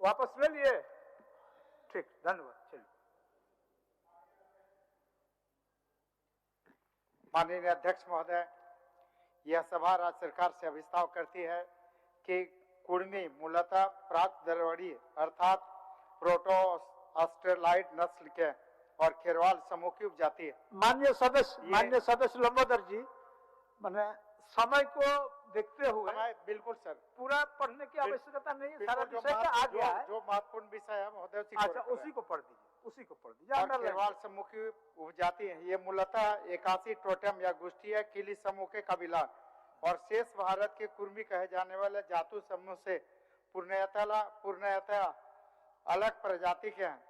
वापस ले लिए? ठीक, धन्यवाद। चलिए। माननीय अध्यक्ष महोदय, यह सभा राज्य सरकार से अभिस्ताव करती है कि कुर्मी मूलतः प्राक द्रविड़ीय अर्थात प्रोटो ऑस्ट्रेलाइड नस्ल के और खेरवाल समूह की उपजाति है। माननीय सदस्य लंबोदर जी, मैंने समय को देखते हुए बिल्कुल सर, पूरा पढ़ने की आवश्यकता नहीं है, सारा विषय आ गया है। जो महत्वपूर्ण विषय है महोदय उसी को पढ़ दीजिए। खेरवाल समूह की उपजाति है। ये मूलतः 81 टोटेम या गोष्ठीय किली समूह के कबीला और शेष भारत के कुर्मी कहे जाने वाले जातु समूह से पूर्णतः अलग प्रजाति के हैं।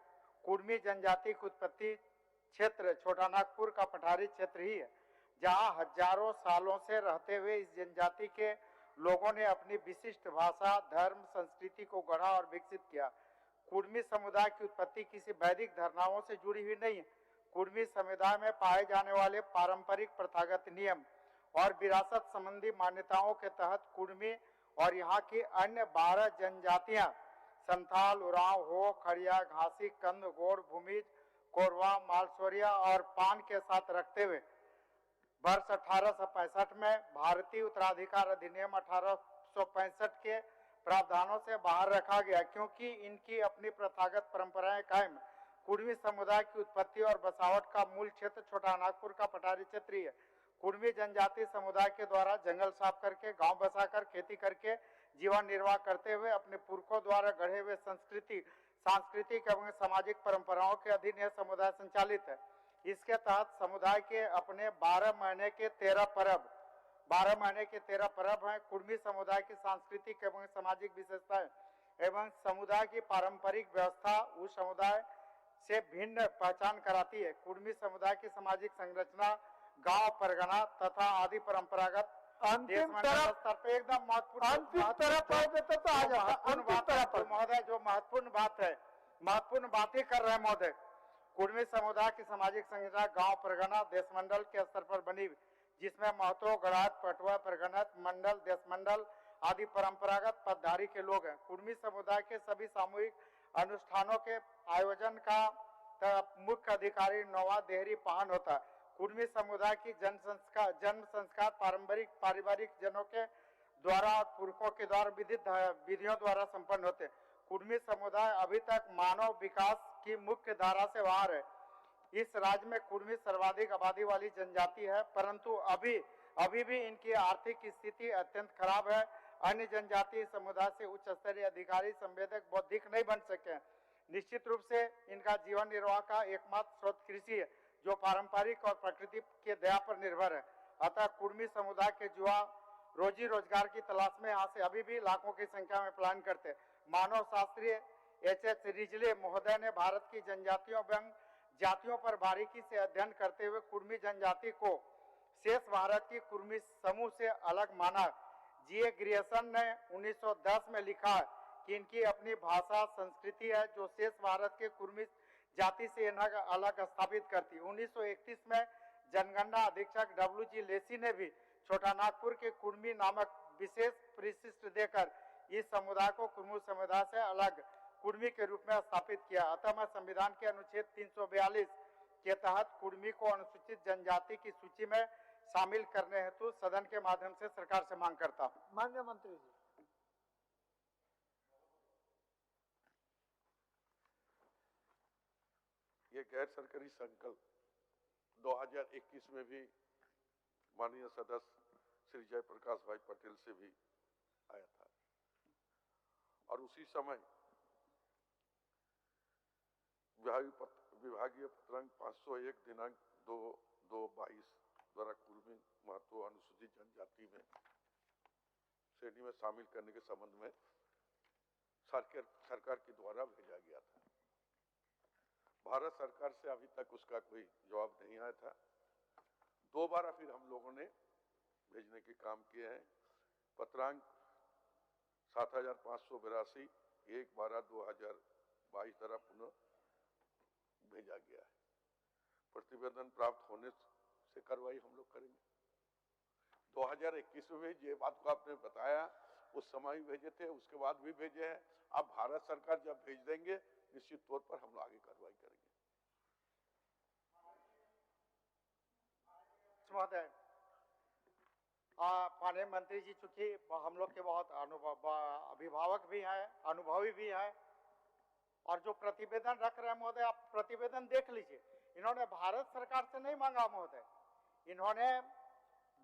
कुर्मी जनजाति की उत्पत्ति क्षेत्र छोटा नागपुर का पठारी क्षेत्र ही है, जहां हजारों सालों से रहते हुए इस जनजाति के लोगों ने अपनी विशिष्ट भाषा, धर्म, संस्कृति को गढ़ा और विकसित किया। कुर्मी समुदाय की उत्पत्ति किसी वैदिक धारणाओं से जुड़ी हुई नहीं है। कुर्मी समुदाय में पाए जाने वाले पारंपरिक प्रथागत नियम और विरासत संबंधी मान्यताओं के तहत कुर्मी और यहाँ की अन्य 12 जनजातियां संथाल, उरांव, हो, खड़िया, घासी, कंद, गोड़, भूमिज, कोरवा, मालसोरिया और पान के साथ रखते हुए वर्ष 1865 में भारतीय उत्तराधिकार अधिनियम 1865 के प्रावधानों से बाहर रखा गया, क्योंकि इनकी अपनी प्रथागत परंपराएं कायम। कुर्मी समुदाय की उत्पत्ति और बसावट का मूल क्षेत्र छोटा नागपुर का पठारी क्षेत्र है। कुर्मी जनजाति समुदाय के द्वारा जंगल साफ करके, गांव बसाकर, खेती करके जीवन निर्वाह करते हुए अपने पुरखों द्वारा गढ़े हुए सांस्कृतिक एवं सामाजिक परंपराओं के अधीन यह समुदाय संचालित है। इसके तहत समुदाय के अपने 12 महीने के 13 पर्व हैं। कुर्मी समुदाय की सांस्कृतिक एवं सामाजिक विशेषताएं एवं समुदाय की पारंपरिक व्यवस्था उस समुदाय से भिन्न पहचान कराती है। कुर्मी समुदाय की सामाजिक संरचना गांव, परगना तथा आदि परंपरागत अंतिम तरफ एकदम महत्वपूर्ण महोदय, जो महत्वपूर्ण बात ही कर रहे हैं महोदय। कुर्मी समुदाय की सामाजिक संरचना गांव, परगना, देश मंडल के स्तर पर बनी, जिसमें महतो, गणात, पटवा, परगना, मंडल, देश मंडल आदि परंपरागत पदधारी के लोग हैं। कुर्मी समुदाय के सभी सामूहिक अनुष्ठानों के आयोजन का मुख्य अधिकारी नौवा देहरी पाहन होता है। कुर्मी समुदाय की जन्म संस्कार पारिवारिक जनों के द्वारा और पुरखों के द्वारा विधियों द्वारा संपन्न होते हैं। कुर्मी समुदाय अभी तक मानव विकास की मुख्य धारा से बाहर है। इस राज्य में कुर्मी सर्वाधिक आबादी वाली जनजाति है, परंतु अभी भी इनकी आर्थिक स्थिति अत्यंत खराब है। अन्य जनजातीय समुदाय से उच्च स्तरीय अधिकारी, संवेदक, बौद्धिक नहीं बन सके। निश्चित रूप से इनका जीवन निर्वाह का एकमात्र स्रोत कृषि है, जो पारंपरिक और प्रकृति के दया पर निर्भर है। अतः कुर्मी समुदाय के युवा रोजी रोजगार की तलाश में यहाँ से अभी भी लाखों की संख्या में पलायन करते। मानव शास्त्री H.H. रिजले महोदय ने भारत की जनजातियों एवं जातियों पर बारीकी से अध्ययन करते हुए कुर्मी जनजाति को शेष भारत की कुर्मी समूह से अलग माना। G.A. ग्रियर्सन ने 1910 में लिखा कि इनकी अपनी भाषा, संस्कृति है जो शेष भारत के कुर्मी जाति से इन्हें अलग स्थापित करती। 1931 में जनगणना अधीक्षक W.G. लेसी ने भी छोटा नागपुर के कुर्मी नामक विशेष परिशिष्ट देकर इस समुदाय को कुर्मी समुदाय से अलग कुर्मी के रूप में स्थापित किया। अतः मैं संविधान के अनुच्छेद 342 के तहत कुर्मी को अनुसूचित जनजाति की सूची में शामिल करने हेतु सदन के माध्यम से सरकार से मांग करता हूं। माननीय मंत्री जी। ये गैर सरकारी संकल्प 2021 में भी माननीय सदस्य श्री जयप्रकाश भाई पटेल से भी आया था और उसी समय विभागीय पत्रांक 501 दिनांक 2/2/22 द्वारा कुर्मी महतो अनुसूचित जनजाति में श्रेणी में शामिल करने के संबंध में सरकार के द्वारा भेजा गया था। भारत सरकार से अभी तक उसका कोई जवाब नहीं आया था। 2 बार फिर हम लोगों ने भेजने के काम किए हैं। पत्रांक 7582 1/12/2022 द्वारा पुनः भेजा गया है। प्रतिवेदन प्राप्त होने से कार्रवाई हम लोग करेंगे। 2021 में ये बात को आपने बताया, उस समय भी भेजे थे, उसके बाद भी भेजे हैं। अब भारत सरकार जब भेज देंगे निश्चित तौर पर हम आगे कार्रवाई करेंगे। महोदय, माननीय मंत्री जी चूंकि हम लोग के बहुत अभिभावक भी हैं, अनुभवी भी हैं, और जो प्रतिवेदन रख रहे हैं महोदय, आप प्रतिवेदन देख लीजिए। इन्होंने भारत सरकार से नहीं मांगा महोदय, इन्होंने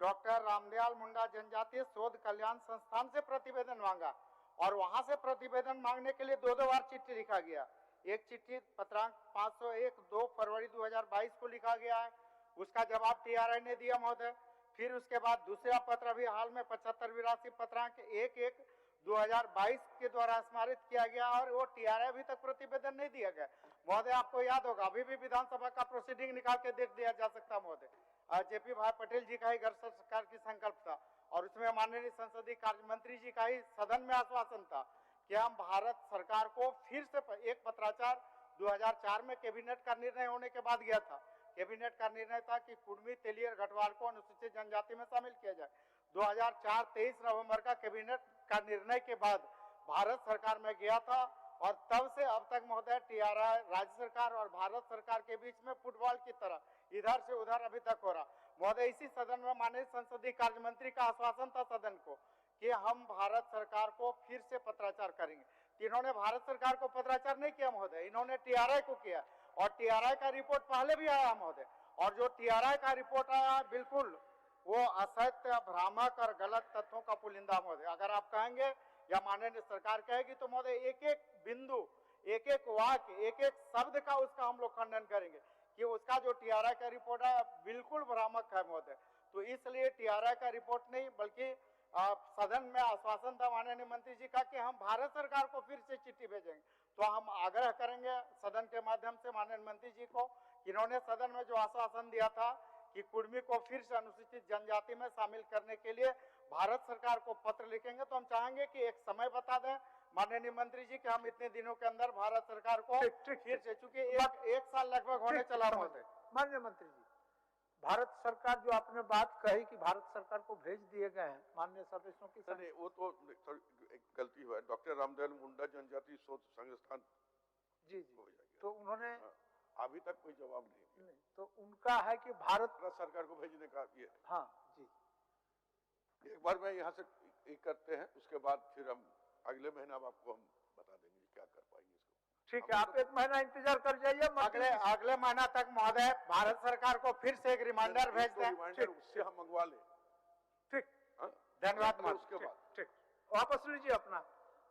डॉक्टर रामदयाल मुंडा जनजातीय शोध कल्याण संस्थान से प्रतिवेदन मांगा, और वहां से प्रतिवेदन मांगने के लिए दो बार चिट्ठी लिखा गया। एक चिट्ठी पत्रांक 501 2 फरवरी 2022 को लिखा गया है, उसका जवाब टीआरआई ने दिया महोदय। फिर उसके बाद दूसरा पत्र भी हाल में 7582 पत्रांक 1 2022 के द्वारा स्मारित किया गया, और वो टीआरआई अभी तक प्रतिवेदन नहीं दिया गया महोदय। आपको याद होगा, अभी भी विधानसभा का प्रोसीडिंग निकाल के देख दिया जा सकता महोदय। जेपी भाई पटेल जी का ही गैर सरकार की संकल्प था, और उसमें माननीय संसदीय कार्य मंत्री जी का ही सदन में आश्वासन था कि हम भारत सरकार को फिर से एक पत्राचार 2004 में कैबिनेट का निर्णय होने के बाद गया था। कैबिनेट का निर्णय था कि कुर्मी, तेलियर, गढ़वाल को अनुसूचित जनजाति में शामिल किया जाए। 2004 23 नवंबर का कैबिनेट का निर्णय के बाद भारत सरकार में गया था, और तब से अब तक महोदय टीआरआई राज्य सरकार और भारत सरकार के बीच में फुटबॉल की तरह इधर से उधर अभी तक हो रहा महोदय। इसी सदन में माननीय संसदीय कार्य मंत्री का आश्वासन था सदन को कि हम भारत सरकार को फिर से पत्राचार करेंगे। इन्होंने भारत सरकार को पत्राचार नहीं किया महोदय, इन्होंने टीआरआई को किया, और टीआरआई का रिपोर्ट पहले भी आया महोदय, और जो टीआरआई का रिपोर्ट आया बिल्कुल वो असत्य, भ्रामक और गलत तथ्यों का पुलिंदा महोदय। अगर आप कहेंगे या माननीय सरकार कहेगी तो महोदय एक एक बिंदु, एक एक वाक्य, एक एक शब्द का उसका हम लोग खंडन करेंगे कि उसका जो टीआरआई का रिपोर्ट है बिल्कुल भ्रामक है महोदय। तो इसलिए टीआरआई का रिपोर्ट नहीं, बल्कि सदन में आश्वासन था माननीय मंत्री जी का कि हम भारत सरकार को फिर से चिट्ठी भेजेंगे। तो हम आग्रह करेंगे सदन के माध्यम से माननीय मंत्री जी को, इन्होंने सदन में जो आश्वासन दिया था कि कुर्मी को फिर से अनुसूचित जनजाति में शामिल करने के लिए भारत सरकार को पत्र लिखेंगे, तो हम चाहेंगे कि एक समय बता दें माननीय मंत्री जी कि हम इतने दिनों के अंदर भारत सरकार को फिर से, चूंकि एक साल लगभग होने चला महोदय। माननीय मंत्री जी, भारत सरकार जो आपने बात कही कि भारत सरकार को भेज दिए गए हैं माननीय सदस्यों की, नहीं वो तो एक गलती हुआ है। डॉक्टर रामदयाल मुंडा जनजातीय शोध संस्थान जी जी, तो उन्होंने अभी तक कोई जवाब नहीं, तो उनका है कि भारत सरकार को भेजने का ये। हाँ जी, एक बार मैं यहाँ से एक करते हैं, उसके बाद फिर हम अगले महीना आपको हम बता देंगे क्या कर पाएंगे इसको। ठीक है, आप एक महीना इंतजार कर जाइए, अगले महीना तक महोदय भारत सरकार को फिर से एक रिमाइंडर भेज दें, उससे हम मंगवा लें। ठीक, धन्यवाद। उसके बाद ठीक, वापस लीजिए अपना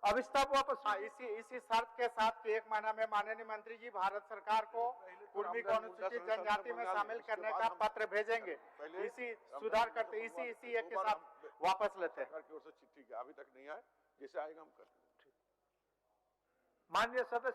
अभिस्ताप वापस। इसी शर्त के साथ कि एक महीना में माननीय मंत्री जी भारत सरकार को कुर्मी को अनुसूचित जनजाति में शामिल करने का पत्र भेजेंगे। इसी सुधार करते इसी एक के साथ वापस लेते हैं। सरकार की ओर से चिट्ठी अभी तक नहीं आए, जैसे आएगा हम करते हैं। माननीय सदस्य